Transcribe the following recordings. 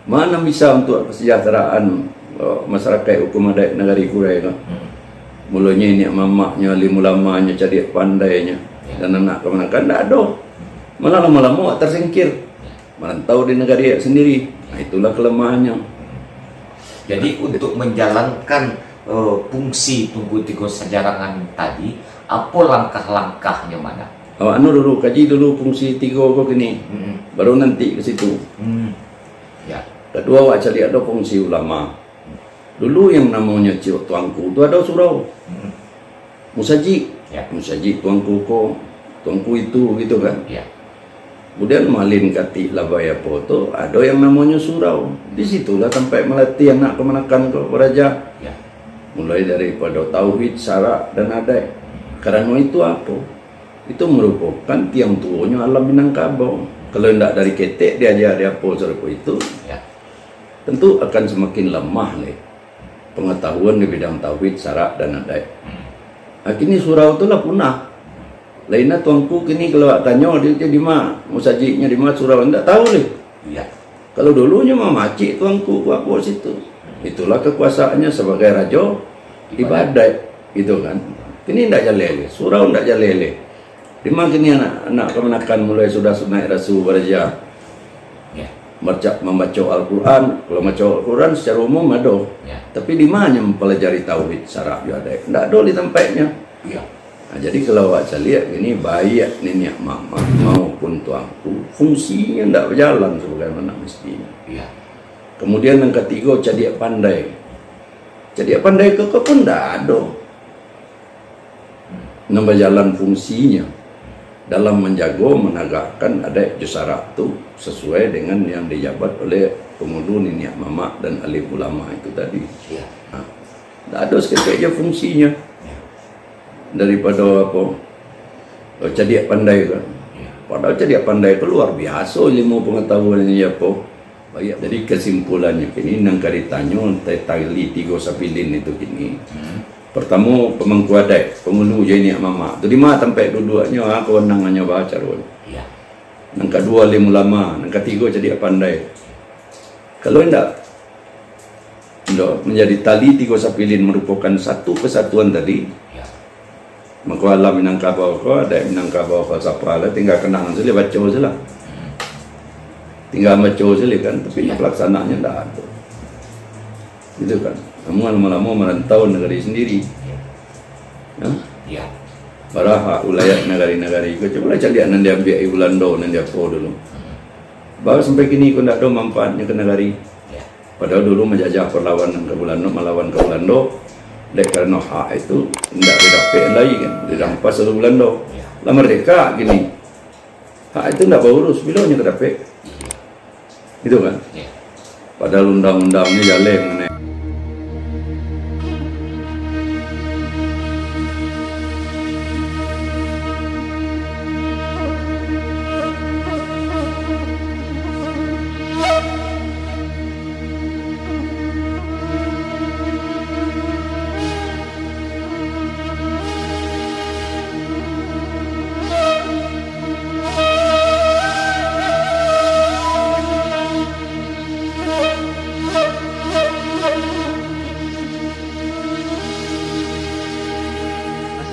Mana bisa untuk kesejahteraan masyarakat hukum adat negari Kurai kan? Mulanya ini mamaknya, limulamanya, cadik pandainya, dan anak kemenakan tidak ada. Malah lama-lama tersingkir, merantau di negara sendiri. Nah, itulah kelemahannya. Jadi untuk menjalankan fungsi Tugu Tigo Sajarangan tadi, apa langkah-langkahnya mana? Dulu kaji dulu fungsi tiga kok ini, baru nanti ke situ. Ya. Kedua awak cari ada fungsi ulama. Dulu yang namanya Cik Tuanku itu ada surau. Musaji, Ya. Musaji Tuanku ko, Tuanku itu gitu kan. Ya. Kemudian malin kati labaya poto ada yang namanya surau. Disitulah sampai melatih anak kemenakan ke raja. Ya. Mulai daripada tauhid, syarak dan adat. Karena itu apa? Itu merupakan tiang tuanya alam Minangkabau. Kalau tidak dari ketek diajar dia apa serupa itu, Ya. tentu akan semakin lemah nih pengetahuan di bidang tauhid, syarak dan adat. Nah, kini surau itulah punah. Lainnya tuanku kini kalau tanya dia di mana, musajinya di mana surau tidak tahu nih. Ya. Kalau dulunya mah macik tuanku apa situ. Itulah kekuasaannya sebagai raja ibadat, gitu kan. Kini tidak jalele, surau tidak jalele. Di mana kini anak kemenakan mulai sudah naik rasu beraja. Ya. Membaca Al-Quran. Kalau membaca Al-Quran secara umum ada. Ya. Tapi di mana mempelajari tauhid, syarak juga ada. Tidak ada di tempatnya. Ya. Nah, jadi kalau awak lihat ini baik nenek mama maupun tuanku fungsinya tidak berjalan sebagaimana mestinya. Ya. Kemudian yang ketiga cadik pandai. Cadik pandai keke pun tidak ada. Nambah jalan fungsinya dalam menjaga menegakkan adat Jusarak itu sesuai dengan yang dijabat oleh pengudu nenek mama dan alim ulama itu tadi. Ya. Nah, tidak ada sekecil fungsinya. Daripada apa cadik pandai kan. Padahal cadik pandai itu luar biasa ilmu pengetahuannya apa. Baik, jadi kesimpulannya kini nang ditanya tali tiga sapilin itu kini. Pertama pemangku adat, pengulu jadi mama. Itu di mana tempat duduknya kewenangannya baca rul. Ya. Nang kedua alim ulama, nang ketiga cadik pandai. Kalau tidak menjadi tali tiga sapilin merupakan satu kesatuan tadi. Maka alam Minangkabau ko ada Minangkabau ko sapala tinggal kenangan saja baca saja. Tinggal baca saja kan, tapi pelaksanaannya tidak ada. Gitu kan. Kamu lama-lama merantau negeri sendiri. Ya. Baraha ulayat negari-negari ko coba cari nan dia ambil Belanda nan dia po dulu. Baru sampai kini ko tidak ada manfaatnya ke negari. Padahal dulu menjajah perlawanan ke Belanda, melawan ke Belanda. Karena hak itu tidak didapat lagi kan, dirampas oleh Belanda. Lah merdeka gini, hak itu tidak berurus, bilangnya kedapat, gitu kan? Padahal undang-undangnya jalan mana?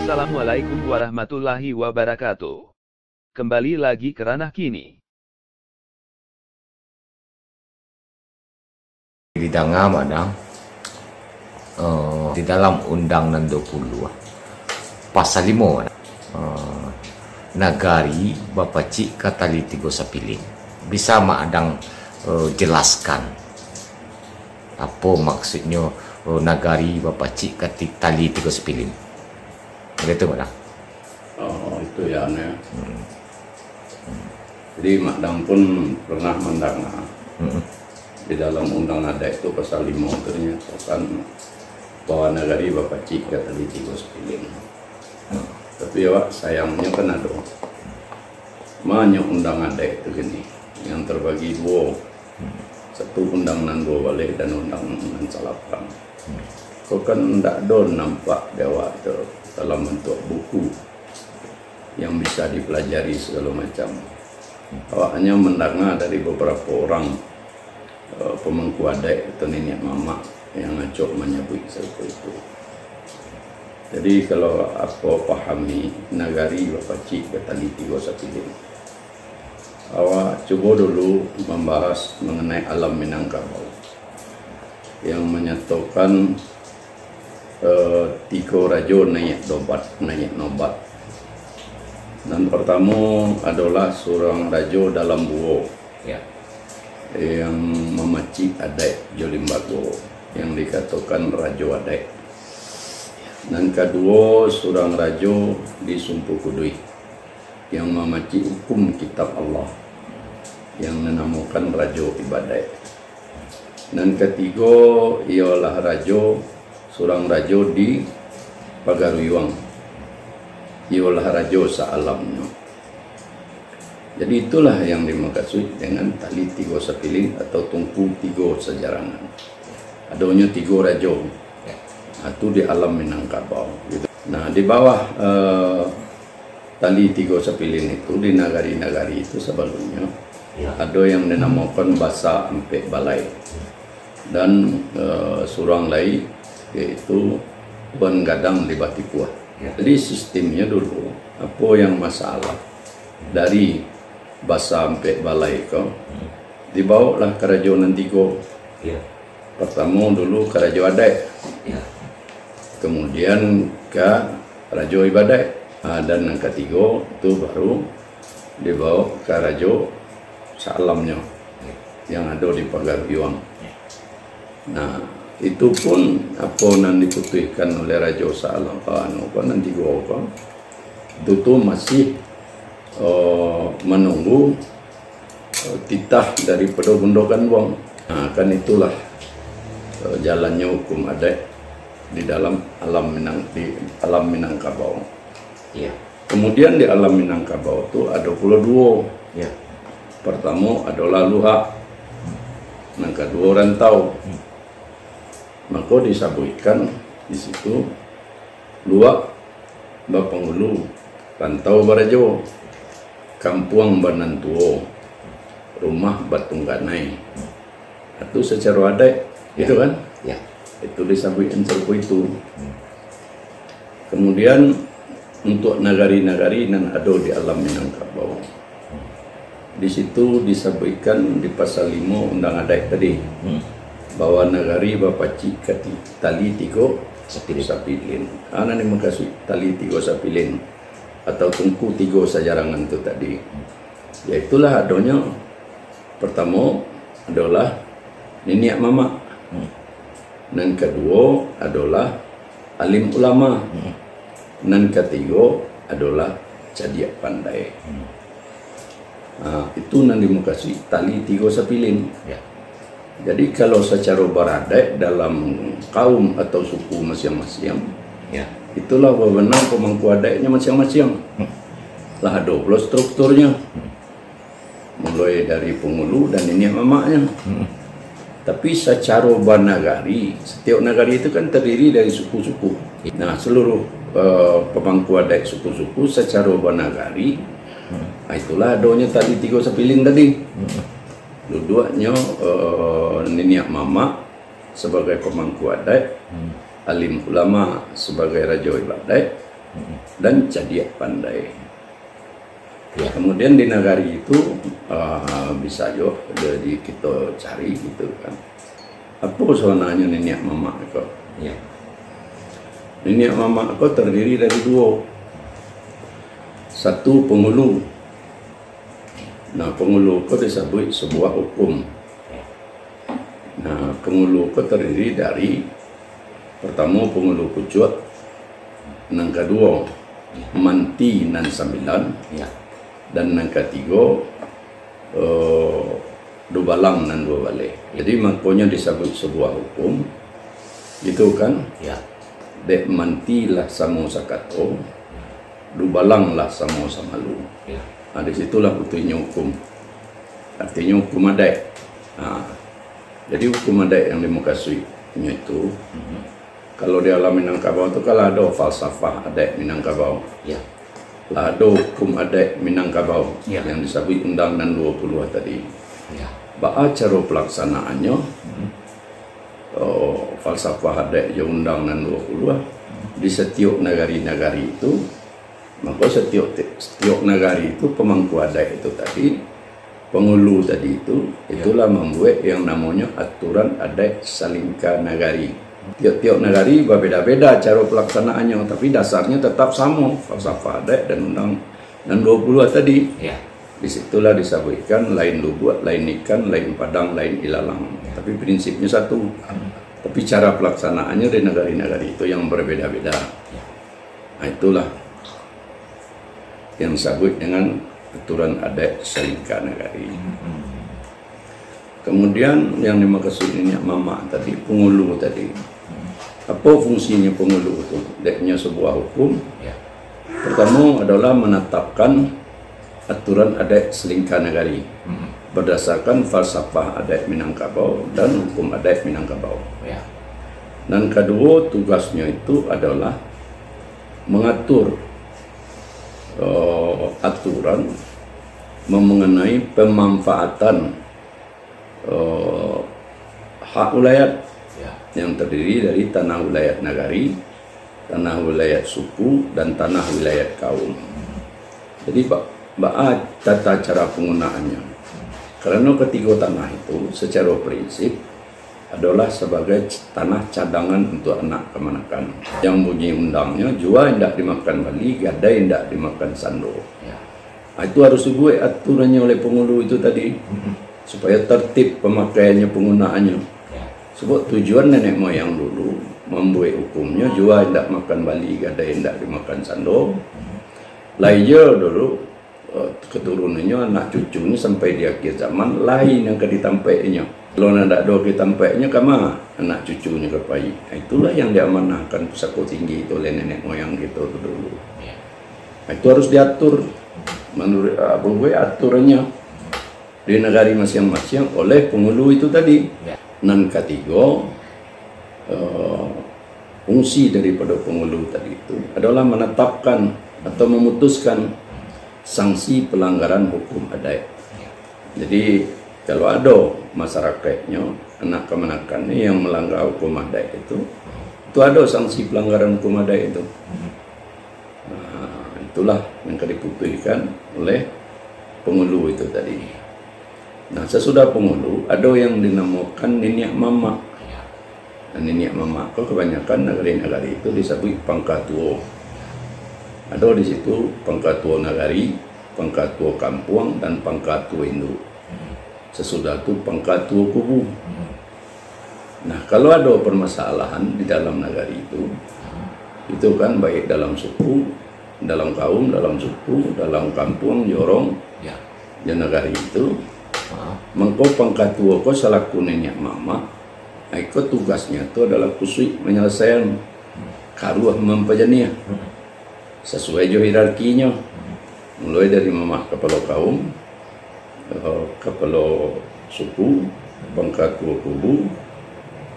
Assalamualaikum warahmatullahi wabarakatuh. Kembali lagi ke ranah kini. Di tengah mana di dalam Undang-Undang 20 pasal 5 nagari bapacik katali tigo sapilin. Bisa adang jelaskan apa maksudnya nagari bapacik katali tigo sapilin. Begitu mana? Oh itu ya aneh. Jadi Makdam pun pernah mendengar di dalam undang adat itu pasal 5 ternyata kan bahwa nagari bapacik katali tigo sapilin. Tapi ya sayangnya kan ada banyak undang adat itu gini yang terbagi dua. Satu undang-undang 2 balik dan undang-undang salapan. Kau kan tidak ada nampak dewa itu dalam bentuk buku yang bisa dipelajari segala macam. Awak hanya mendengar dari beberapa orang pemangku adat atau nenek mama yang ngacok menyebut seperti itu. Jadi kalau apa pahami nagari Bapak Cik Betali Tigo Sapilin, awak coba dulu membahas mengenai alam Minangkabau yang menyatakan tiga raja naik nobat. Dan pertama adalah seorang raja dalam buo yang memacik adat Jolimbago yang dikatakan Raja Adat. Dan kedua seorang raja di Sumpu Kudui yang memacik hukum kitab Allah yang dinamakan Raja Ibadat. Dan ketiga ialah seorang raja di Pagaruyuang, ialah raja sealamnya. Jadi itulah yang dimaksud dengan tali tiga sapilin atau tungku tiga sejarangan. Adanya tiga raja, itu di alam Minangkabau. Gitu. Nah di bawah tali tiga sapilin itu di nagari-nagari itu sebelumnya ada yang dinamakan Basa Empek Balai dan surang lain yaitu Tuan Gadang di Batikuah. Jadi sistemnya dulu apa yang masalah dari Basa Empek Balai kau dibawalah kerajaan tiga. Pertama dulu kerajaan adat, kemudian ke Raja Ibadat, dan yang ketiga itu baru dibawa ke Raja sealamnya yang ada di Pagaruyuang. Nah itu pun apa yang diputuskan oleh Raja sealam nanti gua itu tuh masih menunggu titah daripada gundokan wong. Nah kan itulah jalannya hukum adat di dalam alam Minangkabau. Kemudian di alam Minangkabau itu ada pula dua. Pertama adalah luhak, yang kedua rantau. Maka disebutkan di situ luhak Bapangulu, rantau Barajo, Kampung Banantuo, rumah Batungganai. Itu secara adat, itu kan? Itu disebutkan seperti itu. Kemudian untuk nagari-nagari yang ada di alam Minangkabau, di situ disebutkan di pasal 5 Undang Adat tadi bahwa nagari Bapak Cik tali tiga sapilin. Anak ni makasih tali tiga sapilin atau tungku tiga sejarangan itu tadi. Yaitulah adanya pertama adalah nenek mama. Dan kedua adalah alim ulama. Dan ketiga adalah cadiak pandai. Nah, itu yang dimukasi tali tiga sapilin. Jadi kalau secara beradat dalam kaum atau suku masing-masing, itulah wewenang pemangku adatnya masing-masing. Lah ada pula strukturnya, mulai dari pengulu dan nenek mamaknya. Tapi secara bernagari, setiap nagari itu kan terdiri dari suku-suku. Nah seluruh pemangku adat suku-suku secara bernagari, itulah adanya tadi tiga sapilin tadi. Dua-duanya nenek mama sebagai pemangku adat, alim ulama sebagai raja ibadat, dan cadiak pandai. Kemudian di nagari itu bisa juga jadi kita cari gitu kan. Apa sebenarnya nenek mama itu? Nenek mama itu terdiri dari dua. Satu pengulu. Nah pengulu itu disebut sebuah hukum. Nah pengulu itu terdiri dari pertama pengulu kucut, yang kedua manti nan sambilan, dan yang ketiga dua balang dan dua balai. Jadi makanya disebut sebuah hukum gitu kan. Dek manti lah samo sakato, dua balang lah samo samalu. Nah, disitulah butuhnya hukum. Artinya hukum adat. Nah, jadi hukum adat yang dimukasinya itu, kalau di alam Minangkabau itu kalau ada falsafah adat Minangkabau, lah ada hukum adat Minangkabau yang disebut Undang-Undang 20 tadi. cara pelaksanaannya falsafah adat yang undangan 20 di setiap negari-negari itu, maka setiap negari itu pemangku adat itu tadi, pengulu tadi itu, itulah membuat yang namanya aturan adat salingka nagari. Tiap-tiap negari berbeda-beda cara pelaksanaannya, tapi dasarnya tetap sama, falsafah adat dan undang dan 20 tadi. Disitulah disebutkan lain lubuk, lain ikan, lain padang, lain ilalang. Tapi prinsipnya satu. Tapi cara pelaksanaannya di negari-negari itu yang berbeda-beda. Nah, itulah yang disebut dengan aturan adat salingka nagari. Kemudian yang dimaksud ini mama tadi, pengulu tadi. Apa fungsinya pengulu itu? Deknya sebuah hukum. Pertama adalah menetapkan aturan adat salingka nagari berdasarkan falsafah adat Minangkabau dan hukum adat Minangkabau. Dan kedua, tugasnya itu adalah mengatur aturan mengenai pemanfaatan hak wilayah yang terdiri dari tanah wilayah nagari, tanah wilayah suku, dan tanah wilayah kaum. Jadi tata cara penggunaannya, karena ketiga tanah itu secara prinsip adalah sebagai tanah cadangan untuk anak kemanakan. Yang bunyi undangnya, jua tidak dimakan bali, gadai tidak dimakan sando. Itu harus dibuat aturannya oleh pengulu itu tadi, supaya tertib pemakaiannya, penggunaannya. Sebab tujuan nenek moyang dulu membuat hukumnya, jua tidak makan bali, gadai tidak dimakan sando. Lainnya dulu keturunannya, anak cucunya sampai di akhir zaman lain yang ditampainya. Kalau tidak ada ditampainya, kama anak cucunya kepai. Itulah yang diamanahkan pusako tinggi itu oleh nenek moyang gitu dulu. Itu harus diatur menurut aturannya di negara masing-masing oleh pengulu itu tadi. Dan ketiga, fungsi daripada pengulu tadi itu adalah menetapkan atau memutuskan sanksi pelanggaran hukum adat. Jadi kalau ada masyarakatnya, anak kemanakannya yang melanggar hukum adat itu ada sanksi pelanggaran hukum adat itu. Nah, itulah yang diputuskan oleh pengulu itu tadi. Nah, sesudah pengulu ada yang dinamakan niniak mama. Dan niniak mama itu kebanyakan negari-negari itu disebut pangkatuo. Ada di situ pangkatuo nagari, pangkatuo kampung, dan pangkatuo induk. Sesudah itu pangkatuo kubu. Nah, kalau ada permasalahan di dalam nagari itu kan baik dalam suku, dalam kaum, dalam suku, dalam kampung, jorong, di nagari itu, mengko pangkatuo ko selaku nenek mama, ikut tugasnya itu adalah khusus menyelesaikan karuah mempejania sesuai jo hierarkinya, mulai dari mama kepala kaum, kepala suku, pangkatuo kubu,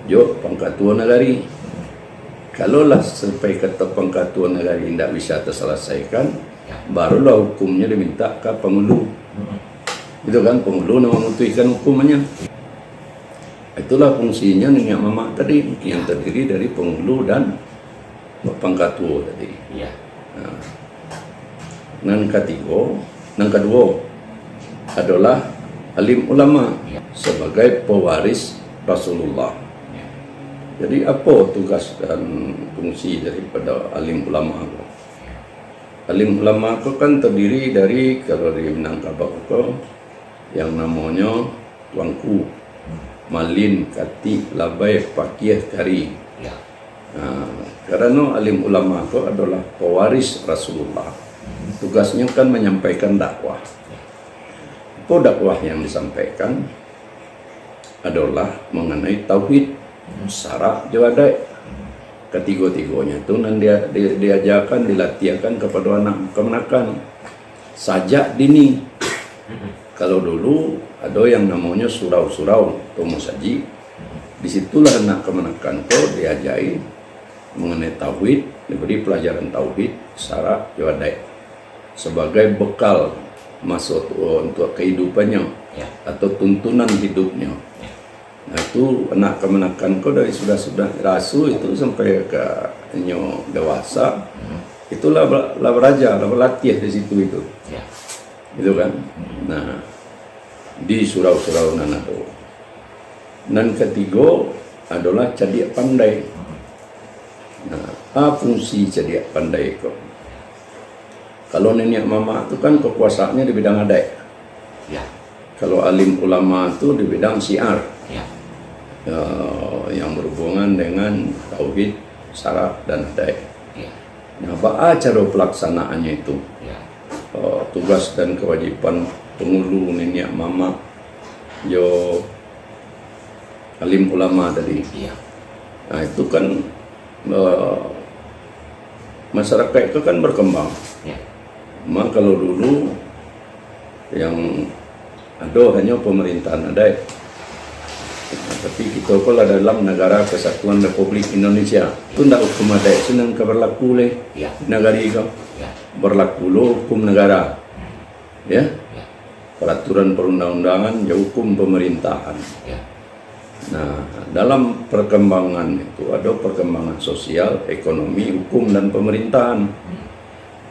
jo pangkatuo nagari. Kalaulah sampai kata pangkatuo nagari tidak bisa terselesaikan, barulah hukumnya diminta ke pengulu. Itu kan pengulu memutuskan hukumannya. Itulah fungsinya nenek mama tadi yang terdiri dari pengulu dan pangkatuo tadi. Nah, yang kedua adalah alim ulama sebagai pewaris Rasulullah. Jadi apa tugas dan fungsi daripada alim ulama? Alim ulama itu kan terdiri dari, kalau di Minangkabau itu yang namanya tuanku, malin, kati, labai, pakiyah, kari. Nah, karena alim ulama itu adalah pewaris Rasulullah. Tugasnya kan menyampaikan dakwah. Apa dakwah yang disampaikan adalah mengenai tauhid, syarat, jawadah. Ketiga-tiganya itu nanti diajarkan, dilatihkan kepada anak kemanakan sajak dini. Kalau dulu ada yang namanya surau-surau atau musaji, disitulah anak kemanakan kau diajari mengenai tauhid, diberi pelajaran tauhid, syarat, jawadah sebagai bekal masuk untuk kehidupannya. Ya. atau tuntunan hidupnya. Nah itu anak kemenakan kau dari sudah rasu itu sampai ke nyo dewasa, itulah lah beraja, lah berlatih di situ itu, Ya. gitu kan. Nah di surau-surau nanado. Dan ketiga adalah cadiak pandai. Nah, apa fungsi cadiak pandai kok? Kalau nenek mama itu kan kekuasaannya di bidang adat. Ya. Kalau alim ulama itu di bidang syiar. Ya. Yang berhubungan dengan tauhid, syaraf dan adat. Ya. Nah, apa cara pelaksanaannya itu? Ya. Tugas dan kewajiban pengulu nenek mama yo alim ulama tadi. Ya. Nah, itu kan masyarakat itu kan berkembang. Ya. Maka kalau dulu yang ada hanya pemerintahan adat. Nah, tapi kita kalau dalam negara Kesatuan Republik Indonesia itu tidak hukum adat senang berlaku oleh Ya. negara itu, Ya. berlaku lo hukum negara, ya, Ya. peraturan perundang-undangan ya hukum pemerintahan. Ya. Nah, dalam perkembangan itu ada perkembangan sosial, ekonomi, hukum dan pemerintahan.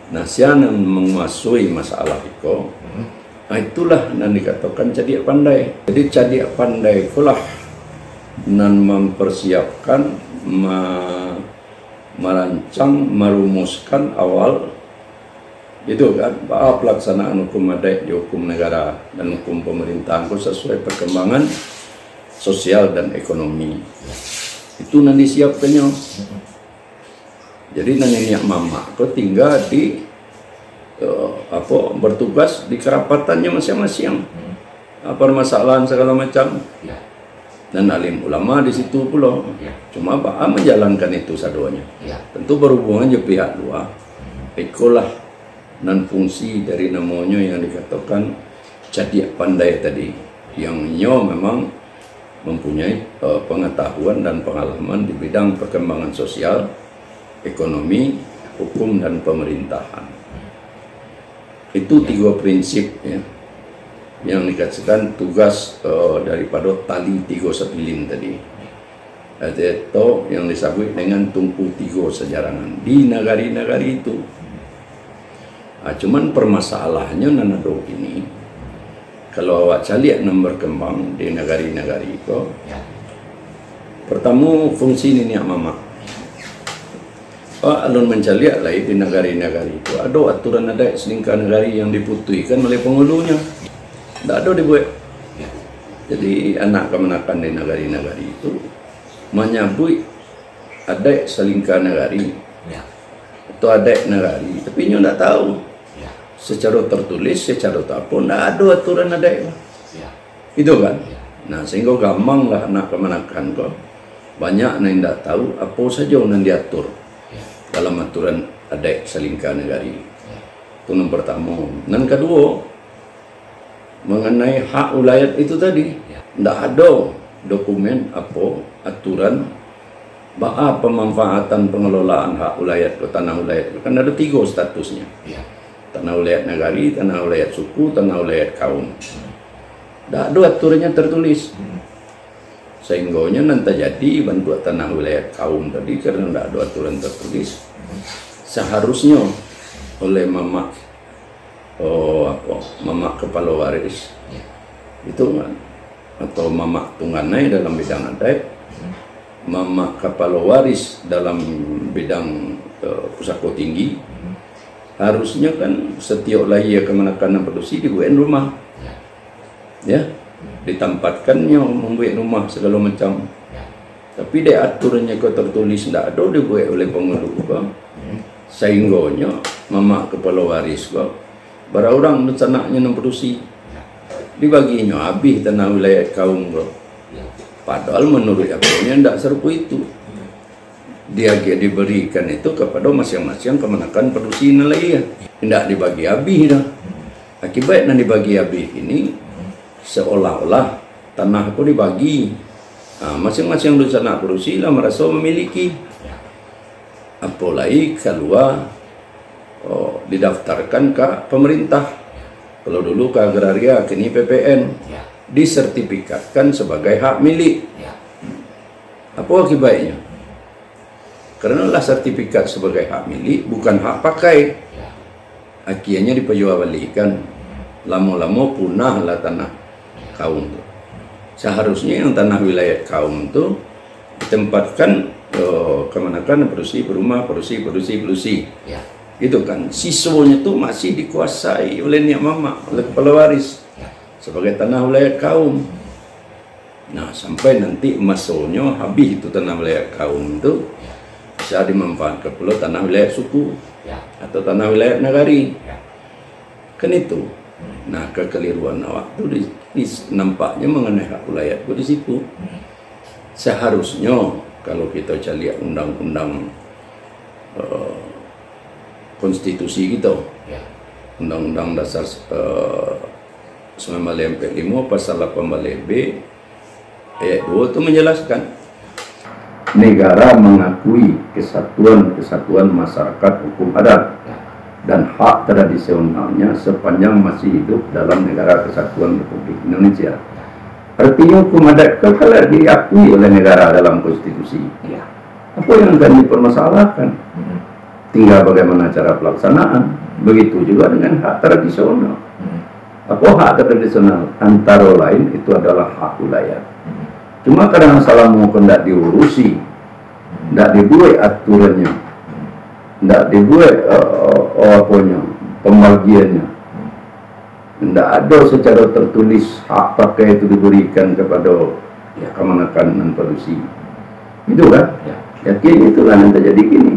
Nah, siapa yang menguasai masalah itu, nah itulah yang dikatakan cadiak pandai. Jadi cadiak pandai itulah yang mempersiapkan, merancang, merumuskan awal itu kan bahwa pelaksanaan hukum adat di hukum negara dan hukum pemerintahan itu sesuai perkembangan sosial dan ekonomi. Itu nanti disiapkannya. Jadi nenek mama kau tinggal di bertugas di kerapatannya masing-masing. Permasalahan segala macam. Ya. Dan alim ulama di situ pula. Ya. Cuma apa menjalankan itu saduanya. Ya. Tentu berhubungan juga pihak luar. Itulah dan fungsi dari namanya yang dikatakan cadiak pandai tadi, yang nyo memang mempunyai pengetahuan dan pengalaman di bidang perkembangan sosial, ekonomi, hukum dan pemerintahan. Itu tiga prinsip ya, yang dikatakan tugas daripada tali tiga sepilin tadi. Itu yang disebut dengan tumpu tiga sejarangan di negari-negari itu. Cuman permasalahannya nanado ini, kalau awak caliak yang berkembang di negari-negari itu, Ya. pertama fungsi nenek mama. Alun mencaliak lah di negari-negari itu ada aturan adat selingkah negari yang diputuskan oleh penghulunya. Tak ada dibuat. Ya. Jadi anak kemenakan di negari-negari itu menyambut adat selingkah negari Ya. atau adat negari, tapi nyo tak tahu. Ya. Secara tertulis, secara tak apa, tak ada aturan adat. Ya. Itu kan. Ya. Nah, sehingga gampang lah anak kemenakan kok. Banyak yang tak tahu apa saja yang diatur Ya. dalam aturan adat selingkah negari. Ya. Itu yang pertama. Dan kedua, mengenai hak ulayat itu tadi, Ya. tidak ada dokumen apa aturan bahwa pemanfaatan pengelolaan hak ulayat ke tanah ulayat. Kan ada tiga statusnya. Ya. Tanah ulayat negari, tanah ulayat suku, tanah ulayat kaum. Tak ada aturannya tertulis. Sehingganya nanti jadi bantuan tanah ulayat kaum tadi karena tidak ada aturan tertulis. Seharusnya oleh mama mama kepala waris Ya. itu kan, atau mama tungganai dalam bidang adat, mama kepala waris dalam bidang pusako tinggi, harusnya kan setiap lahir kemenakan dan produksi dibuat rumah, ya, ditempatkannya membuat rumah segala macam. Ya. Tapi dia aturannya kau tertulis tidak ada dibuat oleh penghulu kau. Sehingganya mama kepala waris kau barang anaknya yang produksi dibaginya habis tanah wilayah kaum kau. Ya. Padahal menurut agamanya tidak serupa itu. Dia diberikan itu kepada masing-masing kemenakan produksi nelayan. Tidak dibagi habis dah. Akibatnya dibagi habis ini seolah-olah tanah itu dibagi. Masing-masing anak produksi lah merasa memiliki. Apalagi keluar didaftarkan ke pemerintah. Kalau dulu ke agraria, kini PPN. Ya. Disertifikatkan sebagai hak milik. Ya. Apa akibatnya? Karena lah sertifikat sebagai hak milik, bukan hak pakai. Ya. Akhirnya diperjualbelikan. Lama-lama punahlah tanah kaum itu. Seharusnya yang tanah wilayah kaum itu ditempatkan kemanakan produksi berumah, produksi. Ya. Gitu kan. Siswanya itu masih dikuasai oleh Niak Mama, oleh kepala waris. Sebagai tanah wilayah kaum. Nah, sampai nanti masanya habis itu tanah wilayah kaum itu bisa dimanfaatkan pula tanah wilayah suku atau tanah wilayah nagari. Kan itu. Nah, kekeliruan awak itu nampaknya mengenai hak wilayah itu di situ. Seharusnya kalau kita lihat undang-undang konstitusi kita, undang-undang dasar 1945 pasal 18B ayat 2 itu menjelaskan negara mengakui kesatuan masyarakat hukum adat dan hak tradisionalnya sepanjang masih hidup dalam negara kesatuan Republik Indonesia. Artinya hukum adat kalau diakui oleh negara dalam konstitusi, apa yang akan dipermasalahkan? Tinggal bagaimana cara pelaksanaan. Begitu juga dengan hak tradisional. Apa hak tradisional? Antara lain itu adalah hak wilayah. Cuma kadang salah mau hendak diurusi, hendak dibuat aturannya, hendak dibuat pembagiannya, hendak ada secara tertulis hak pakai itu diberikan kepada kemanakan dan produksi. Itu kan? Yakin itulah yang terjadi gini.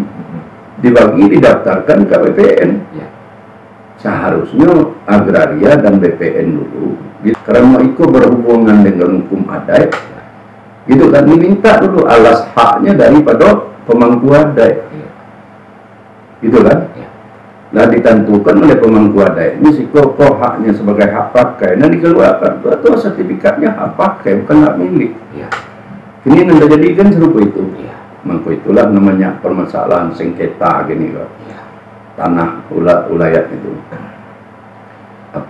Dibagi, didaftarkan ke BPN. Seharusnya agraria dan BPN dulu, karena itu berhubungan dengan hukum adat, gitu kan, diminta dulu alas haknya daripada pemangku adat, gitu kan. Nah, ditentukan oleh pemangku adat ini sih kok haknya sebagai hak pakai, nah dikeluarkan atau sertifikatnya hak pakai bukan hak milik. Ini yang terjadi kan serupa itu. Maka itulah namanya permasalahan sengketa gini kan. Tanah ulayat itu.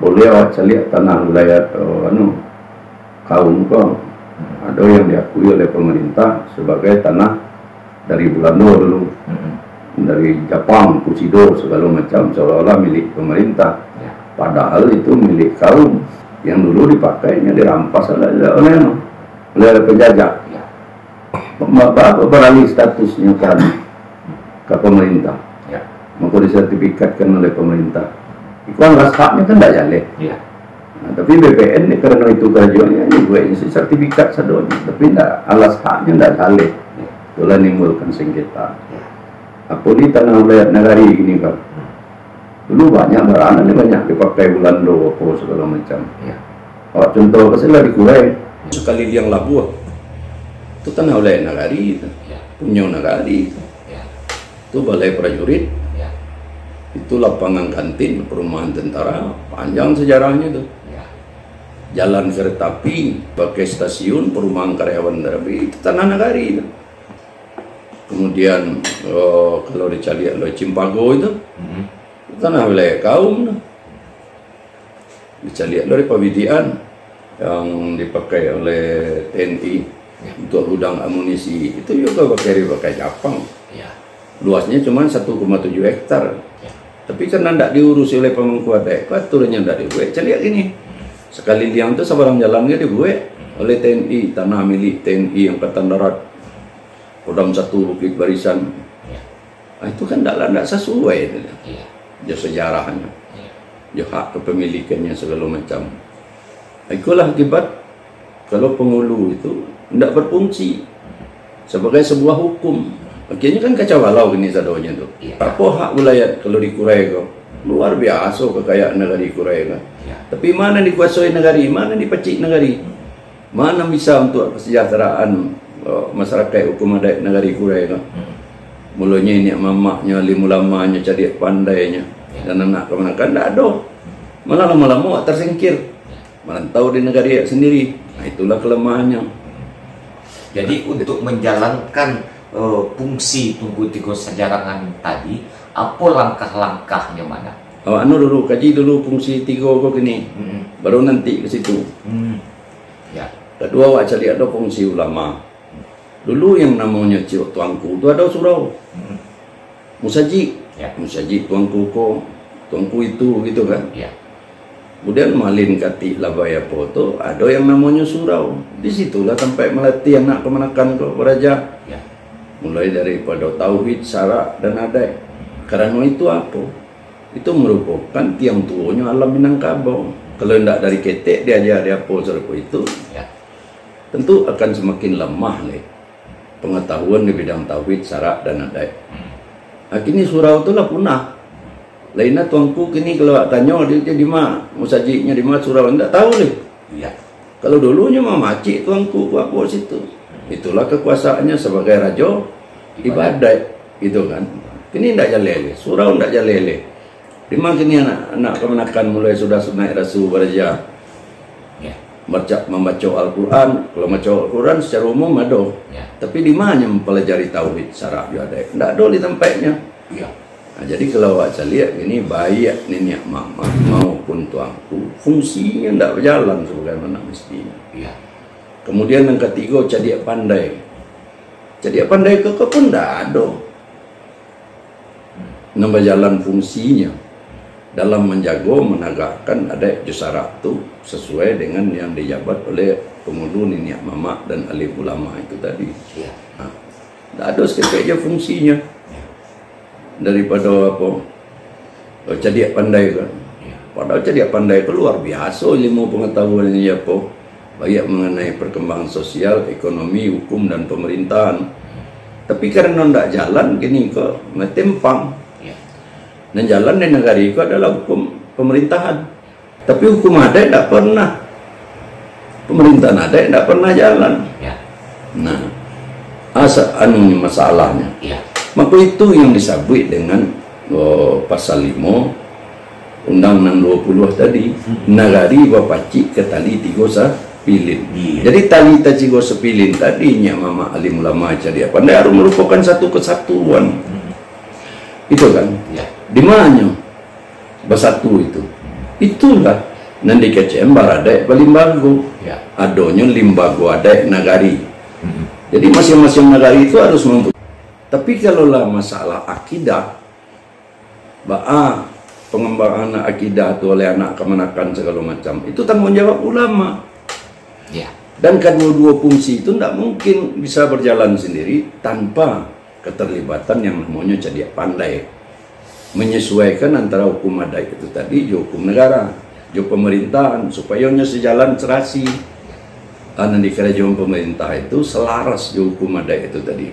Boleh awak lihat tanah ulayat kaum kau ada yang diakui oleh pemerintah sebagai tanah dari Belanda dulu, dari Jepang, Kusido segala macam seolah-olah milik pemerintah. Padahal itu milik kaum yang dulu dipakainya dirampas oleh penjajah. Bapak beralih statusnya kan ke pemerintah. Maka disertifikatkan oleh pemerintah. Iklan haknya kan tidak jalan. Nah, tapi BPN ini karena itu kerjanya juga sertifikat sadonya, tapi tidak alas haknya tidak jalan. Itulah menimbulkan sengketa. Apalagi tanah wilayah nagari ini kan. Dulu banyak beranak ini banyak dipakai Belanda apa segala macam. Contoh kesalahan di Kurai sekali liang labuh itu tanah wilayah nagari itu. Punya nagari itu balai prajurit. Itu lapangan kantin perumahan tentara, panjang sejarahnya tuh. Jalan kereta api, pakai stasiun perumahan karyawan dari itu tanah nagari itu. Kemudian kalau dicari oleh Cimpago itu tanah wilayah kaum tuh. Dicari dari Pawidian yang dipakai oleh TNI untuk gudang amunisi itu juga pakai Jepang. Luasnya cuma 1,7 hektar. Tapi karena tidak diurusi oleh pemangku adat, aturannya tidak dibuat. Lihat ini, sekali liang itu sebarang jalannya dibuat oleh TNI, tanah milik TNI Angkatan Darat, Kodam 1 Bukit Barisan. Nah, itu kan tidak sesuai itu. Ya sejarahnya, ya hak kepemilikannya segala macam. Itulah akibat kalau penghulu itu tidak berfungsi sebagai sebuah hukum. Akhirnya kan kacau balau gini sadonya tuh. Apa hak wilayah kalau di Kurai kok luar biasa kekayaan negara di Kurai kan. Tapi mana dikuasai negari, mana dipecik negari, mana bisa untuk kesejahteraan masyarakat hukum adat negari Kurai kan. Mulanya ini mamaknya, limulamanya, cari pandainya, dan anak kemenakan tidak ada. Malah lama-lama tersingkir, merantau di negara sendiri. Nah, itulah kelemahannya. Jadi untuk menjalankan fungsi Tunggutigo Sajarangan tadi, apa langkah-langkahnya mana? Awak anu dulu, kaji dulu fungsi 3 kok gini. Baru nanti ke situ. Ya. Kedua awak cari ada fungsi ulama. Dulu yang namanya Cik Tuanku itu ada surau. Musaji. Ya. Musaji tuanku kok. Tuanku itu gitu kan. Ya. Kemudian malin kati labaya foto ada yang namanya surau. Disitulah sampai melatih anak kemanakan ke raja. Ya. Mulai daripada tauhid, syarak dan adai. Karena itu apa? Itu merupakan tiang tuanya alam Minangkabau. Kalau tidak dari ketek dia aja dia apa serupa itu, Ya. tentu akan semakin lemah nih pengetahuan di bidang tauhid, syarak dan adai. Nah, kini surau itulah punah. Lainnya tuanku kini kalau tanya dia di mana, musajinya di mana surau tidak tahu nih. Ya. Kalau dulunya mah macik tuanku apa situ. Itulah kekuasaannya sebagai raja ibadat gitu kan. Kini tidak jalele, surau tidak jalele. Di mana kini anak kemenakan mulai sudah naik rasu beraja. Ya. Membaca Al-Quran. Kalau membaca Al-Quran secara umum ada. Ya. Tapi di mana mempelajari tauhid syarak ibadat? Tidak ada di tempatnya. Ya. Nah, jadi kalau awak lihat ini baik nenek mama maupun tuanku fungsinya tidak berjalan sebagaimana mestinya. Ya. Kemudian yang ketiga cadiak pandai. Cadiak pandai ke pun tidak ada. Nambah jalan fungsinya dalam menjaga menegakkan adat jusara itu sesuai dengan yang dijabat oleh pengulu nenek mama dan alim ulama itu tadi. Ya. Nah, tidak ada sekali aja fungsinya. Daripada apa cadiak pandai kan. Padahal cadiak pandai itu luar biasa ilmu pengetahuan ini apa banyak mengenai perkembangan sosial, ekonomi, hukum dan pemerintahan. Tapi karena tidak jalan gini kok metempang. Dan jalan di negara itu adalah hukum pemerintahan. Tapi hukum adat tidak pernah. Pemerintahan adat tidak pernah jalan. Ya. Nah, masalahnya. Ya. Maka itu yang disebut dengan pasal 5 Undang-Undang 20 tadi. Nagari bapaci ke tali 3 sapilin. Iya. Jadi tali 3 sapilin tadinya mama alim ulama jadi apa? Pandai harus merupakan satu kesatuan. Itu kan? Ya. Di mana bersatu itu? Itulah nanti KCM baradai limbago. Ya. Adonyo limbago adai nagari. Jadi masing-masing nagari itu harus mempunyai. Tapi kalaulah masalah akidah, pengembangan akidah itu oleh anak kemenakan segala macam, itu tanggung jawab ulama. Ya. Dan kedua-dua fungsi itu tidak mungkin bisa berjalan sendiri tanpa keterlibatan yang namanya cadiak pandai. Menyesuaikan antara hukum adat itu tadi, hukum negara, pemerintahan, supaya sejalan serasi. Nanti kerajaan pemerintah itu selaras hukum adat itu tadi.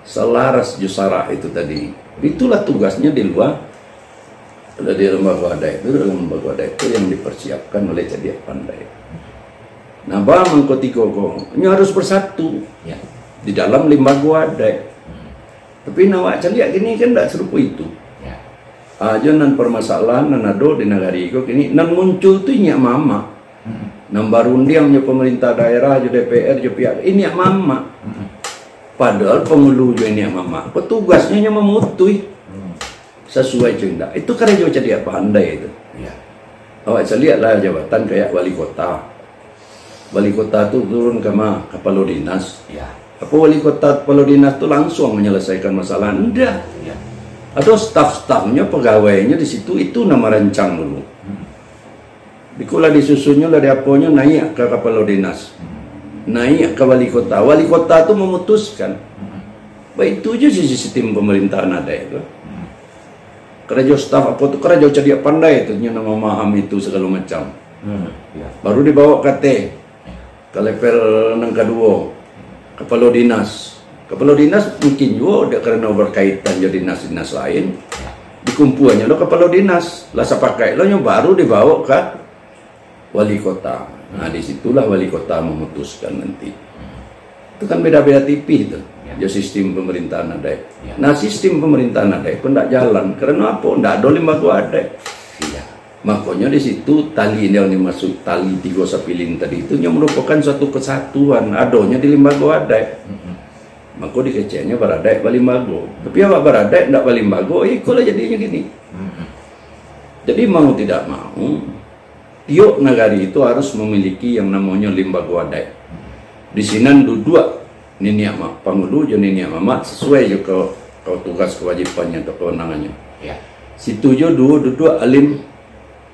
Selaras jusara itu tadi. Itulah tugasnya di luar di lembaga adat itu, dalam lembaga adat itu yang dipersiapkan oleh cadiak pandai. Nah, bang ketiga ini harus bersatu Ya. di dalam lembaga adat. Tapi nawak caliak gini kan tidak serupa itu. Ya. Aja nan permasalahan nan ada di negara itu kini nan muncul tu nyak mama. Nan barundiangnya pemerintah daerah, DPR, pihak ini nyak mama. Padahal pengulu ini mama, petugasnya hanya memutui sesuai cendak. Itu karena jauh jadi apa pandai itu. Ya. Awak saya lihatlah jabatan kayak wali kota. Wali kota itu turun ke kepala dinas. Ya. Apa wali kota kepala dinas itu langsung menyelesaikan masalah? Enggak. Ya. Atau staf-stafnya, pegawainya di situ itu nama rancang dulu. Dikulah disusunnya lah diaponya naik ke kepala dinas. Naik ke wali kota itu memutuskan. Baik itu aja sistem pemerintahan ada itu. Kerja staf apa itu kerja cadiak pandai itu nama memahami itu segala macam. Ya. Baru dibawa ke level yang kedua kepala dinas. Kepala dinas mungkin juga ada karena berkaitan jadi dinas-dinas lain. Dikumpulannya lo kepala dinas, lah sepakai lo yang baru dibawa ke wali kota. Nah, disitulah wali kota memutuskan nanti. Itu kan beda-beda tipis itu. Ya, sistem pemerintahan ada. Ya. Nah, sistem pemerintahan ada pun tidak jalan. Karena apa? Tidak ada lembaga ada. Ya. Makanya di situ tali yang dimaksud tali 3 sapilin tadi itu yang merupakan suatu kesatuan. Adanya di lembaga ada. Maka dikecehnya beradai balimbago. Tapi awak beradai tidak balimbago, ikulah jadinya gini. Jadi mau tidak mau, tiap nagari itu harus memiliki yang namanya limbaga adat. Di sini dua niniak mak pangulu jo niniak mamat sesuai jo kau tugas kewajibannya atau kewenangannya. Ya. Situ jo dua alim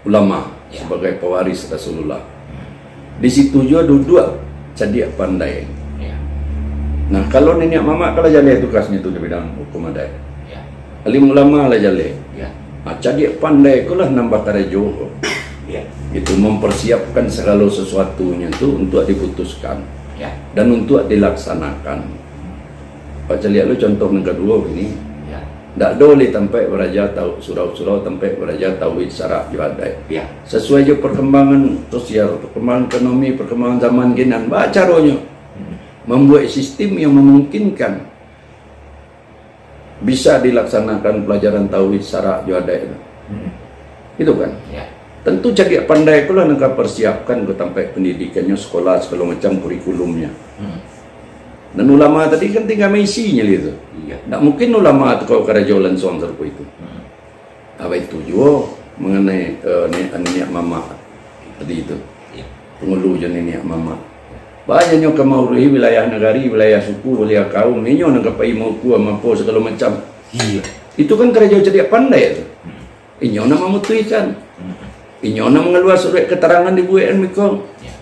ulama sebagai pewaris Rasulullah. Di situ jo dua cadia pandai. Ya. Nah kalau niniak mamat kalau jale tugasnya itu di bidang hukum adat. Ya. Alim ulama lah jale. Ya. Nah, cadia pandai kulah nambah karejo. Ya. Itu mempersiapkan segala sesuatunya itu untuk diputuskan. Ya. Dan untuk dilaksanakan. Pak lihat lu contoh yang kedua ini, Ya. tak boleh sampai beraja tahu surau-surau sampai beraja tahu syarat juadai. Ya. Sesuai je perkembangan sosial, perkembangan ekonomi, perkembangan zaman kinan, bah caranya membuat sistem yang memungkinkan bisa dilaksanakan pelajaran tauhid syarat juadai. Itu kan? Ya. Tentu jadi pandai pula nak persiapkan ke tempat pendidikannya, sekolah segala macam kurikulumnya. Dan ulama tadi kan tinggal mengisinya itu. Iya. Tak mungkin ulama itu kau kerajulan suang serpu itu. Apa itu juga mengenai niat mama tadi itu. Iya. Pengulu je niat mama. Banyaknya kemauri wilayah negari, wilayah suku, wilayah kaum, minyo nak kapai mau ku amapo segala macam. Iya. Itu kan kerja jadi pandai itu. Inyo nama mutuikan. Inyona mengeluar surat keterangan di buan mikong. Ya.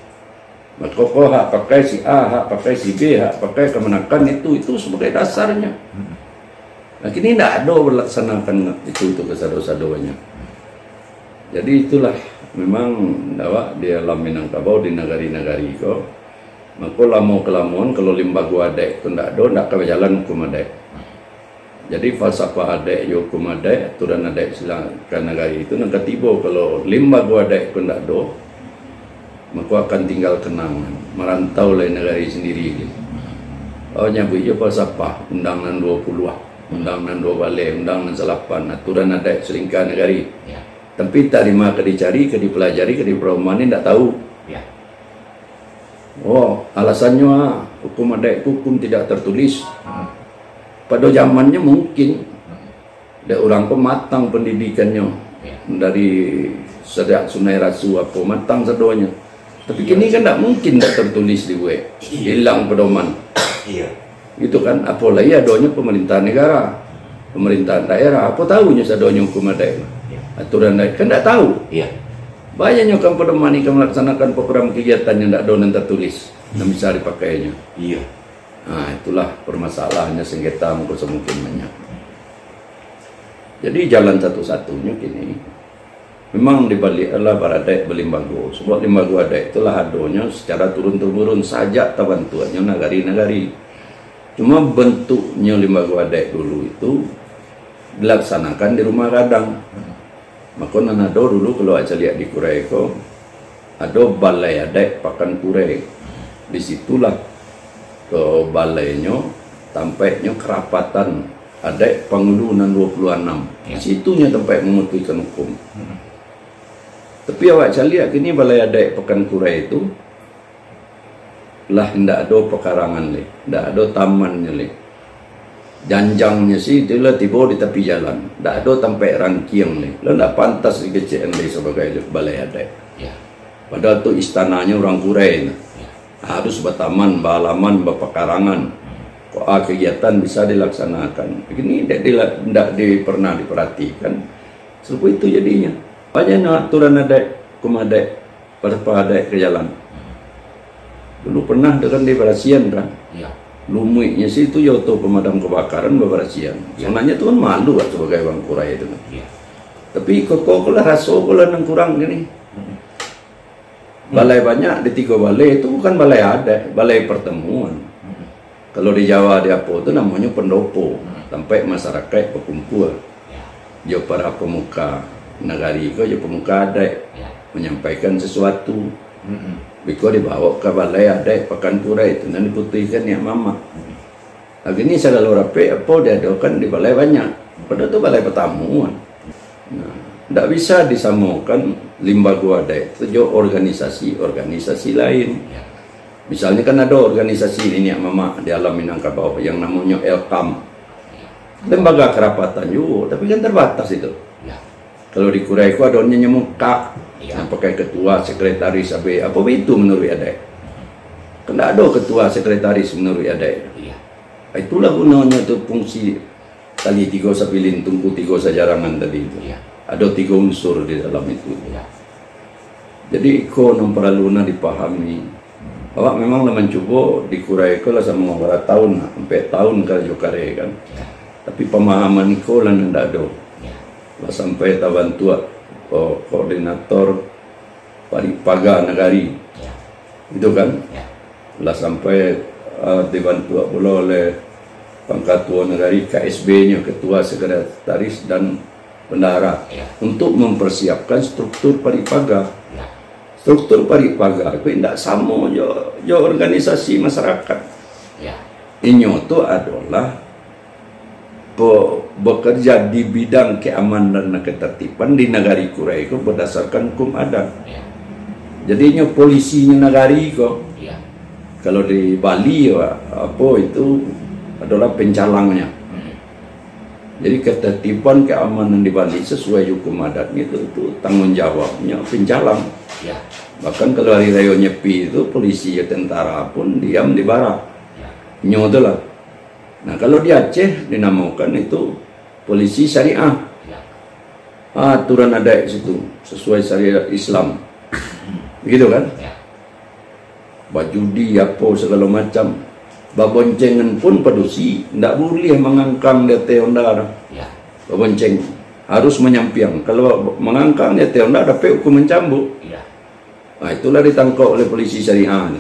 Maka kau hak pakai si A, hak pakai si B, hak pakai kemenakan itu sebagai dasarnya. Nah kini tidak ada berlaksanakan itu kesado-sadonya. Jadi itulah memang dawa di alam Minangkabau di negari-negari ko. Maka lama kelamuan kalau limbaga adat itu tidak ada, tidak kejalan hukum adat. Jadi falsafah adat, hukum adat, aturan adat silakan negari itu nak tiba kalau limbaga adat itu tidak ada, maka akan tinggal kenangan, merantau lain negari sendiri. Oh nyabui je falsafah, undangan 20, undangan 2 balai, undangan 8, aturan adat selingkah negari. Ya. Tapi tak lima ke dicari, ke dipelajari, ke diperomani, tidak tahu. Ya. Oh alasannya hukum adat hukum tidak tertulis. Pada zamannya mungkin ada orang pematang pendidikannya dari sejak Sunai Rasu apa matang sedonya. Tapi kini kan tidak mungkin tidak tertulis di web, hilang pedoman. Iya. Gitu kan? Apalagi adanya pemerintahan negara, pemerintahan daerah. Apa tahunya sedonya hukum adat, aturan adat kan tidak tahu. Iya. Banyaknya kan pedoman ini melaksanakan program kegiatan yang tidak ada yang tertulis dan bisa dipakainya. Iya. Nah itulah permasalahannya sengketa mungkin semungkinnya. Jadi jalan satu-satunya kini memang dibalik adalah baradat belimbago. Sebab limbago adat itulah adanya secara turun-temurun saja tabantuannya nagari-nagari. Cuma bentuknya limbago adat dulu itu dilaksanakan di rumah gadang. Maka nanado dulu kalau aja lihat di Kurai ko ada balai adat pakan Kurai. Disitulah ke balainya tampaknya kerapatan adat pangulunan 26. Ya. Situnya tempat memutuskan hukum. Tapi awak lihat kini balai adat Pekan Kurai itu lah tidak ada pekarangan le, tidak ada tamannya le. Janjangnya sih itulah tiba di tepi jalan, tidak ada tempat rangkiang le. Lah tidak pantas dikecek le sebagai balai adat. Ya. Padahal tu istananya orang Kurai. Harus bertaman, berhalaman, berpekarangan. Kok kegiatan bisa dilaksanakan. Begini tidak pernah diperhatikan. Seperti itu jadinya. Banyak aturan adat, hukum adat, perpa adat ke jalan. Dulu pernah dengan di Barasian kan. Ya. Lumiknya sih itu yoto pemadam kebakaran Barasian. Sebenarnya itu kan malu kan sebagai orang Kurai itu kan. Ya. Tapi kok lah raso yang kurang gini. Balai banyak di 3 balai itu bukan balai adat, balai pertemuan. Kalau di Jawa di apa itu namanya pendopo, sampai masyarakat berkumpul. Jo para pemuka negari ko, jo pemuka adat menyampaikan sesuatu. Biko dibawa ke balai adat Pekan Kurai itu dan diputihkan ya mama. Lagi ini segala rapi apa diadakan di balai banyak. Padahal itu balai pertemuan. Nah, tidak bisa disamakan limbaga adat itu jo organisasi lain. Misalnya kan ada organisasi ini mama di alam Minangkabau yang namanya Elkam, lembaga kerapatan juga, tapi kan terbatas itu. Kalau di Kurai ku ada nyemuk kak, Iya. yang pakai ketua, sekretaris, apa itu menurut adai? Kena ada ketua, sekretaris menurut adai. Iya. Itulah gunanya tuh fungsi tali tiga sapilin tungku tiga sajarangan tadi itu. Iya. Ada 3 unsur di dalam itu. Iya. Jadi ko non perluna dipahami. Awak memang lah mencoba di Kurai ko lah sama beberapa tahun, sampai tahun kalau kare kan. Iya. Tapi pemahaman ko lah ndak ada. Iya. Lah sampai tawan tua koordinator Paripaga Nagari. Iya. Itu kan. Iya. Lah sampai dibantu pula oleh Pangkatua Nagari KSB-nya, ketua sekretaris dan bendahara, Iya. untuk mempersiapkan struktur Paripaga. Iya. Struktur Paripaga itu tidak sama jo organisasi masyarakat. Iya. Inyo itu adalah bekerja di bidang keamanan dan ketertiban di Nagari Kurai itu berdasarkan hukum adat. Iya. Jadinya polisinya Nagari kok. Iya. Kalau di Bali ya, apa itu adalah pencalangnya. Jadi ketertiban keamanan di Bali sesuai hukum adatnya itu tanggung jawabnya pencalang. Iya. Bahkan kalau hari raya Nyepi itu polisi ya tentara pun diam di barak. Iya. Nyodolah. Nah kalau di Aceh dinamakan itu polisi syariah. Iya. Aturan adat situ sesuai syariat Islam. Begitu kan? Iya. Bajudi apa segala macam. Baboncengan pun pedusi, tidak boleh mengangkang dia teondar. Iya. Babonceng harus menyampiang. Kalau mengangkang dia teondar dapat hukum mencambuk. Iya. Nah itulah ditangkap oleh polisi syariah.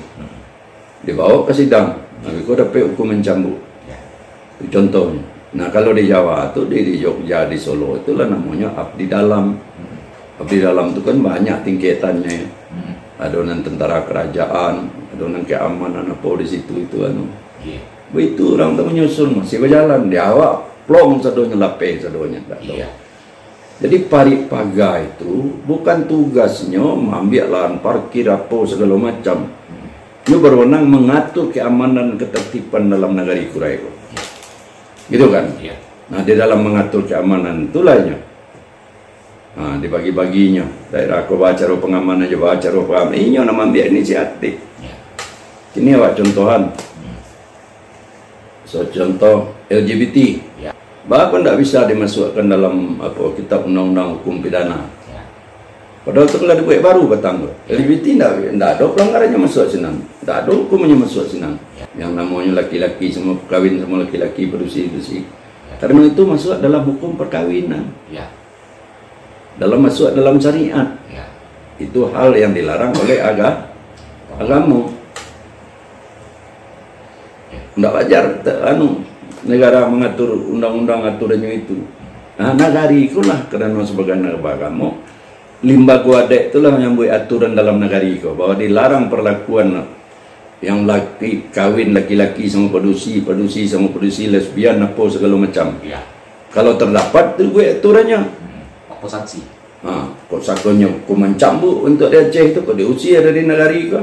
Dibawa ke sidang. Tapi kau dapat hukum mencambuk. Iya. Itu contohnya. Nah kalau di Jawa itu di Jogja, di Solo itulah namanya abdi dalam. Abdi dalam itu kan banyak tingkatannya. Adonan tentara kerajaan, adonan keamanan apa di situ itu anu. Iya. Begitu orang tu menyusun masih berjalan di awak plong sadonya lape sadonya tak tahu. Iya. Jadi Paripaga itu bukan tugasnya mengambil lahan parkir apa segala macam. Dia berwenang mengatur keamanan dan ketertiban dalam Nagari Kurai. Gitu kan? Iya. Nah di dalam mengatur keamanan itulahnya. Nah, dibagi-baginya daerah aku baca pengamanan aja baca pengamanan ini nama ambil inisiatif. Iya. Ini awak contohan. So contoh LGBT. Iya. Bahkan tidak bisa dimasukkan dalam apa kitab undang-undang hukum pidana. Iya. Padahal itu kalau dibuat baru batang. LGBT tidak ada pelanggarannya masuk senang. Tidak ada hukumnya masuk senang. Yang namanya laki-laki semua kawin sama laki-laki berusia-berusia. Karena itu masuk dalam hukum perkawinan. Iya. Dalam masuk dalam syariat. Iya. Itu hal yang dilarang oleh agama. Tidak wajar anu negara mengatur undang-undang aturannya itu. Nah, nagari itulah karena sebagai negara agama. Limbaga adat itulah yang buat aturan dalam negari itu bahwa dilarang perlakuan yang laki kawin laki-laki sama pedusi sama pedusi lesbian apa segala macam. Iya. Kalau terdapat itu buat aturannya. Apa sanksi? Kok sakonya hukuman cambuk untuk di Aceh itu kok diusir dari negari itu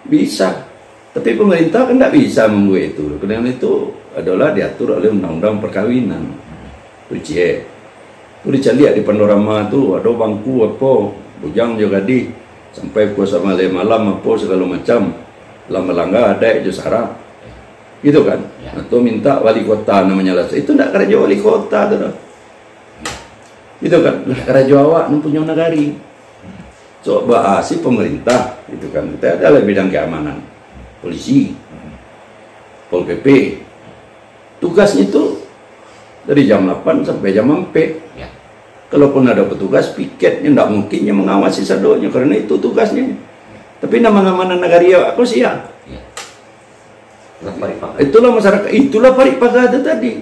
bisa. Tapi pemerintah kan tidak bisa membuat itu. Karena itu adalah diatur oleh undang-undang perkawinan. Itu cie. Itu dicari di panorama tu ada bangku apa, bujang juga di sampai puasa malam apa segala macam. Lama-lama ada itu syarat. Gitu kan? Atau minta wali kota namanya lah. Itu tidak kerja wali kota tu dah. Itu kan kerja awak punya nagari. Coba si pemerintah itu kan kita ada bidang keamanan, polisi, Pol PP. Tugasnya itu dari jam 8 sampai jam 4. Ya. Kalaupun ada petugas piketnya tidak mungkinnya mengawasi sadonya karena itu tugasnya. Tapi nama keamanan nagari aku siap. Ya. Itulah masyarakat, itulah Paripaga itu tadi.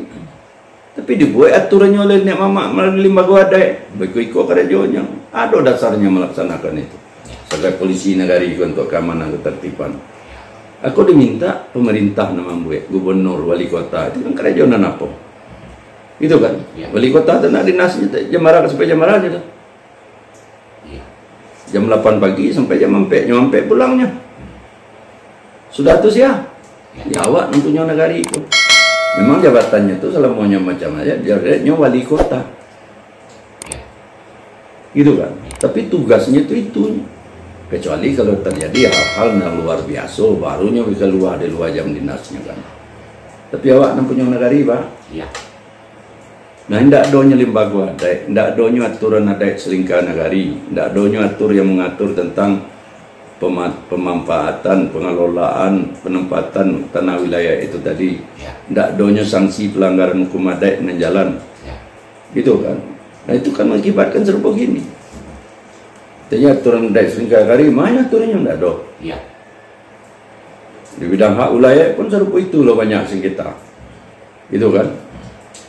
Tapi dibuat aturannya oleh Nek Mama melalui lembaga adat. Begitu kerajanya ada dasarnya melaksanakan itu. Sebagai polisi negara untuk keamanan ketertiban. Aku diminta pemerintah nama buat gubernur, wali kota itu kan kerajaan apa? Itu kan? Ya. Wali kota itu nak dinasnya Jemara sampai Jemara aja tuh. Ya. Jam 8 pagi sampai jam 4 pulangnya. Sudah tuh siap. Ya awak tentunya negara itu. Memang jabatannya itu selamanya macam aja, jabatannya wali kota. Ya. gitu kan. Tapi tugasnya itu, kecuali kalau terjadi hal-hal yang luar biasa, barunya bisa keluar di luar jam dinasnya kan. Tapi awak punya negari Pak. Iya. Nah, tidak adanya lembaga adat, tidak adanya aturan adat selingkah negari, tidak adanya atur yang mengatur tentang pemanfaatan, pengelolaan, penempatan tanah wilayah itu tadi. Tidak adanya sanksi pelanggaran hukum adat dengan jalan. Gitu kan. Nah, itu kan mengakibatkan serba gini. Artinya aturan adat selingkah negari, mana aturannya tidak ada. Iya. Di bidang hak wilayah pun serba itu loh banyak sengketa. Gitu kan.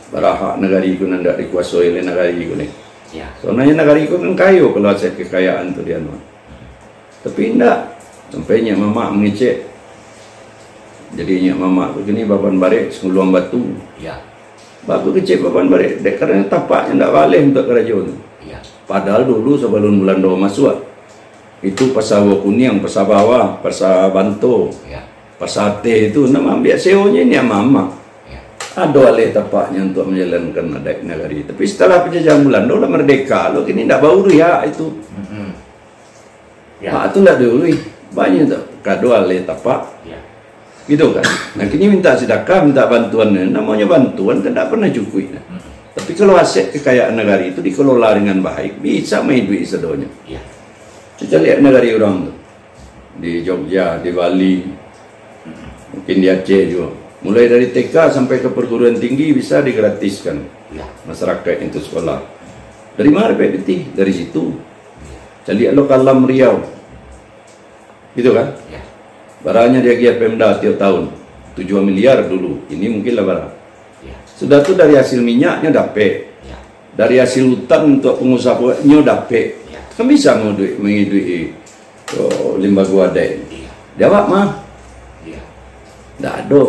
Para hak negari itu tidak dikuasai oleh negari itu nih. Ya. Soalnya negari itu kan kayu kalau aset kekayaan itu dia. Tapi tidak. Sampainya mama mengecek. Jadinya mama begini bapan barik sebelum batu. Ya. Baku kecek bapan barik. Dek karena tapaknya tidak boleh untuk kerajaan. Ya. Padahal dulu sebelum Belanda masuk itu pasar Kuning, pasar bawah, pasar Banto, Ya. pasar Teh itu nama ambil CEO-nya ini mama. Ada alih tapaknya untuk menjalankan adat negari. Tapi setelah penjajahan Belanda udah merdeka, lo kini tidak bau ya itu. Ya. Hak itu tidak diului. Banyak tak kado alih tapak. Ya. Gitu kan. Nah kini minta sedekah, minta bantuan. Namanya bantuan kan tidak pernah cukup. Tapi kalau aset kekayaan negari itu dikelola dengan baik, bisa main duit sedonya. Ya. Kita lihat negari orang tuh. Di Jogja, di Bali, mungkin di Aceh juga. Mulai dari TK sampai ke perguruan tinggi bisa digratiskan. Ya. Masyarakat itu sekolah. Dari mana PPT? Dari situ. Jadi lo kalam Riau. Gitu kan? Ya. Barangnya dia giat Pemda tiap tahun. 7 miliar dulu. Ini mungkin lah barang. Ya. Sudah tuh dari hasil minyaknya dapat. Ya. Dari hasil hutan untuk pengusaha-nya dapat. Ya. Kan bisa mengidui lembaga adat. Iya. Jawab mah. Iya. Tidak ada.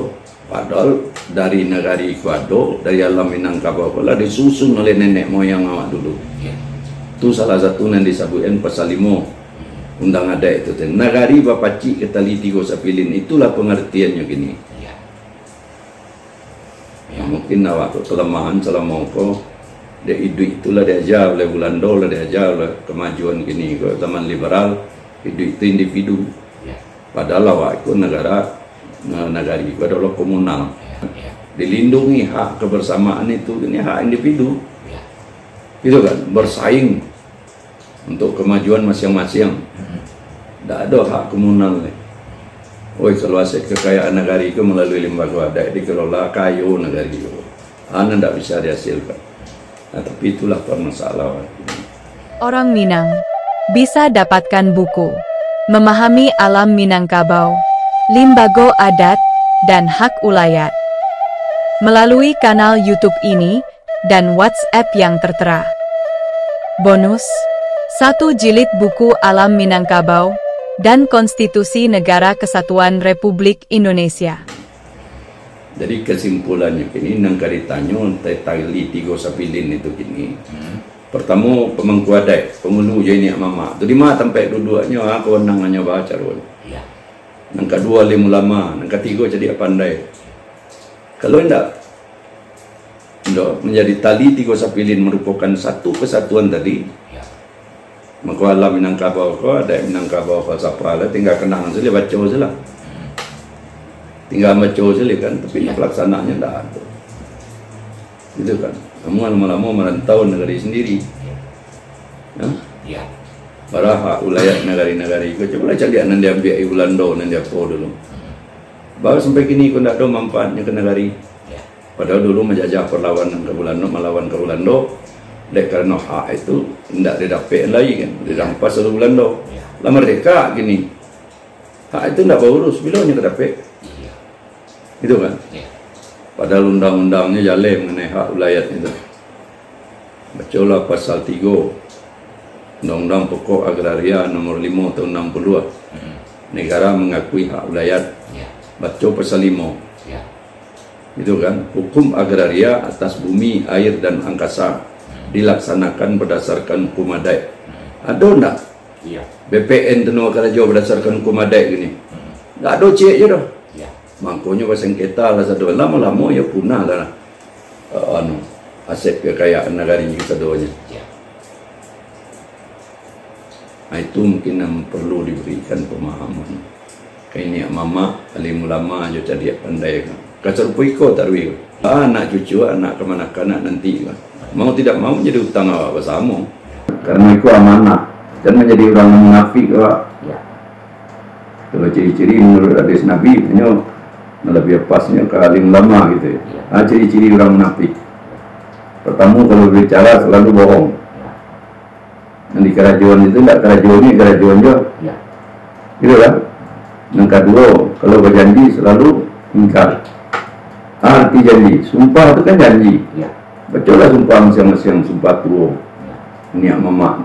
Padahal dari negari Ecuador, dari alam Minangkabau lah disusun oleh nenek moyang awak dulu. Ya. Itu salah satu yang disebutkan pasal 5 undang adat itu. Negari Bapaci Ketali Tigo Sapilin, itulah pengertiannya gini. Ya. Ya, mungkin awak kelemahan selama kau dia hidup itulah diajar oleh Belanda, lah diajar oleh kemajuan gini. Kalau zaman liberal hidup itu individu. Ya. Padahal awak itu negari itu adalah komunal. Ya. Dilindungi hak kebersamaan itu, ini hak individu. Ya. Gitu kan, bersaing untuk kemajuan masing-masing. Tidak ada hak komunal nih. Oh, kalau aset kekayaan negari itu melalui lembaga adat dikelola kayu negari itu, anda tidak bisa dihasilkan. Nah, tapi itulah permasalahan. Orang Minang bisa dapatkan buku Memahami Alam Minangkabau, Limbago Adat, dan Hak Ulayat melalui kanal YouTube ini dan WhatsApp yang tertera. Bonus 1 jilid buku Alam Minangkabau dan Konstitusi Negara Kesatuan Republik Indonesia. Jadi kesimpulannya kini nang karitanyo tali Tigo Sapilin itu kini. Pertama pemangku adat, pengulu jadi mama. Itu di mana tempat duduknya aku nangannya baca roh. Ya. Nang kedua lim ulama, nang ketiga jadi pandai. Kalau tidak menjadi tali Tigo Sapilin merupakan satu kesatuan tadi. Ya. Maka alam Minangkabau ko ada Minangkabau ko siapa lah tinggal kenangan saja baca saja. Tinggal baca saja kan, tapi pelaksanaannya tidak ada. Gitu kan. Kamu lama-lama merantau negeri sendiri. Ya. Ya. Para hak ulayat negari-negari itu coba cari nan dia ambil Belanda nan dia apa dulu. Baru sampai kini kau tidak ada manfaatnya ke negari. Ya. Padahal dulu menjajah perlawanan ke Belanda, melawan ke Belanda. Dek karena hak itu tidak didapat lagi kan, dirampas oleh Belanda. Ya. Lah merdeka gini, hak itu tidak berurus, bilangnya kedapat, Iya. gitu kan? Ya. Padahal undang-undangnya jalan mengenai hak wilayah itu. Bacalah pasal 3 Undang-Undang Pokok Agraria nomor 5 tahun 62. Negara mengakui hak wilayah. Ya. Baca pasal 5. Ya. Itu kan, hukum agraria atas bumi, air dan angkasa dilaksanakan berdasarkan hukum adat. Ada enggak? Iya. BPN Tenua Karajo berdasarkan hukum adat gini. Enggak ada cek je dah. Ya. Makanya bersengketa lah satu lama-lama ya punah lah aset kekayaan negara ini keduanya. Ya. itu mungkin yang perlu diberikan pemahaman. Kayak ini mama alim ulama aja jadi pandai kan. Kasar puiko tarwi. Anak cucu anak kemana-kanak nanti kan. Mau tidak mau jadi utang awak bersama. Karena itu amanah. Dan menjadi orang munafik awak. Ya. Kalau ciri-ciri menurut hadis Nabi punya lebih pasnya ke alim ulama gitu ya. Ciri-ciri orang munafik. Pertama kalau berbicara selalu bohong. Yang di kerajuan itu tidak kerajuannya kerajuan juga. Ya. Gitu kan? Yang kedua, kalau berjanji selalu ingkar. Arti janji, sumpah itu kan janji. Ya. Betul lah sumpah masing-masing, sumpah tua. Niat mamak.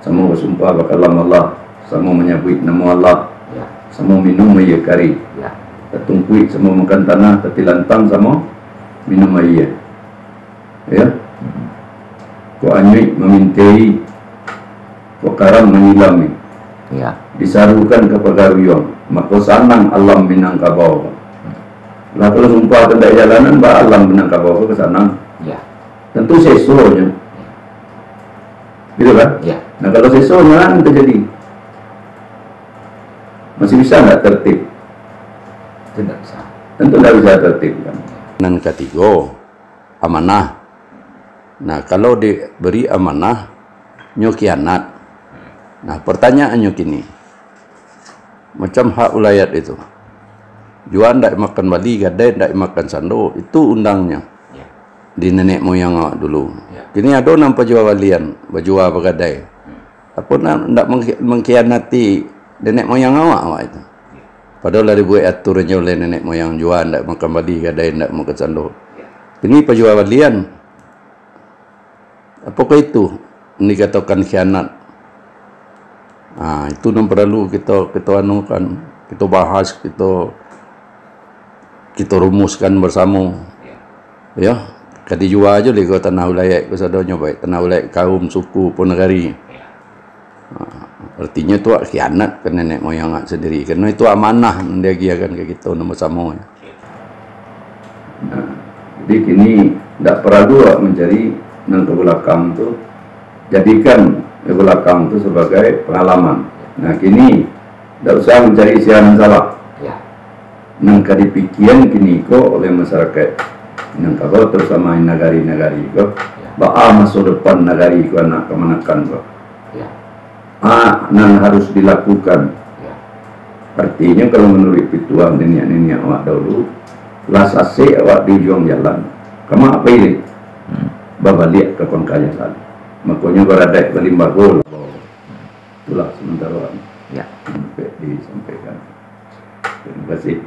Sama bersumpah bakal Allah, sama menyebut nama Allah, Ya. sama minum air kari. Ya. Tertungkuit sama makan tanah, tertilantang sama minum air. Ya. Ko anyui memintai, ko karam mengilami. Ya. Disarukan ke pegawaian, maka sanang alam Minangkabau. Lah kalau sumpah tanda jalanan, bah alam Minangkabau ke sana. Ya. Tentu sesuanya, gitu kan? Ya. Nah kalau sesuanya kan terjadi, masih bisa nggak tertib? Tidak bisa. Tentu nggak bisa tertib kan. Dan ketiga, amanah. Nah kalau diberi amanah, nyokianat. Nah pertanyaannya kini, macam hak ulayat itu, juan ndak makan bali, gadai ndak makan sando, itu undangnya Ya. di nenek moyang awak dulu. Ya. Kini ada nampak jual walian, baju begadai. Apa ndak mengkhianati nenek moyang awak itu. Padahal dari buat aturannya oleh nenek moyang jual ndak makan bali, gadai ndak makan sando. Ini pejual walian. Apakah itu dikatakan khianat? Itu yang perlu kita anukan, kita bahas, kita rumuskan bersama. Ya, kadi jua aja le ko tanah wilayah ko sadonyo baik tanah wilayah kaum suku pun negari. Artinya itu khianat ke nenek moyang sendiri, karena itu amanah dia giakan ke kita nama sama. Nah, jadi kini tidak perlu mencari nang ke belakang tu, jadikan ke belakang tu sebagai pengalaman. Nah kini tidak usah mencari siaran salah. Ya. Nang kadipikian kini ko oleh masyarakat nang kau terutama negari-negari ko, masa depan negari ko anak kemanakan ko. Ya. Nang harus dilakukan. Ya. Artinya kalau menurut pituan nenek-nenek awak dahulu, las ase awak di ujung jalan, kamu apa ini? Babalik ke kongkaya jalan. Makanya berada di limbago. Itulah sementara Ya. sampai disampaikan. Terima kasih.